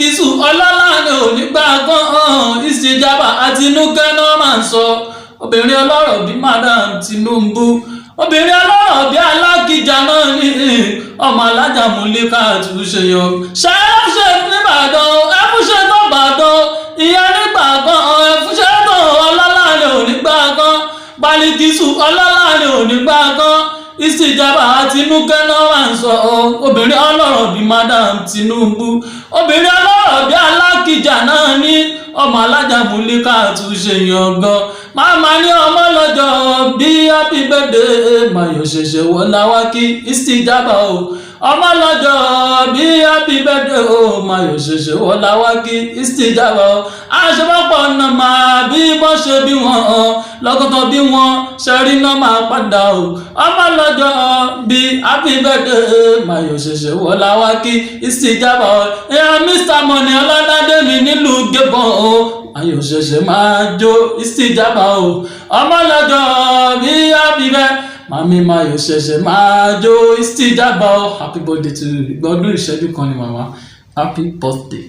Balikisu ọlọ́lànà onígbàgbọ́n ìsìjàbá àtinúkẹ́ náà máa ń sọ. Obìnrin ọlọ́rọ̀ bí Madam Tinubu, obìnrin ọlọ́rọ̀ bí Alákìjà náà ní ọmọ alájà Múlíkà àtúnṣe yọ. ṣẹ́fúnṣe nìbàdàn ẹfúnṣe tó bàdàn ìyá nígbàgbọ́n ẹfúnṣe tó ọlọ́lànà onígbàgbọ́n. Balikisu ọlọ́lànà onígbàgbọ́n ìsìjàbá àtinúkẹ́ náà máa ń sọ. Obìnrin ọlọ́rọ̀ bí Madam Tinubu, obìnrin ọlọ́rọ̀ bí Alákìjà náà ní ọmọ alájà Múlíkà àtúnṣe yọ̀ngàn. Màmá ní ọmọ lọ́jọ́ bí happy birthday Máyọ̀ ṣẹ̀ṣẹ̀ wọlá wá kí ìsìjàbá o. Ọmọ lọ́jọ́ bí happy birthday Máyọ̀ ṣẹ̀ṣẹ̀ wọlá wá kí ìsìjàbá o. Aṣọ́pọ̀ náà máa bí wọ́n ṣe bí wọ́n lọ́kọ̀tọ̀ bí wọ́n ṣe rí náà máa padà o. Ọmọ lọ́jọ́ bí happy birthday Máyọ̀ ṣẹ̀ṣẹ̀ wọlá wá kí ìsìjàbá o. Mr. Money Ọlọ́dádé mi nílùú Gabon o. Máyọ̀ ṣẹ̀ṣẹ̀ máa jó ìsìjàbá o. Ọmọ lọ́jọ́ bí happy birthday mami Máyọ̀ ṣẹ̀ṣẹ̀ máa jó ìsìjàbá o. Happy birthday to you. Gbọ́dún ìṣẹ́jú kan ni màmá. Happy birthday.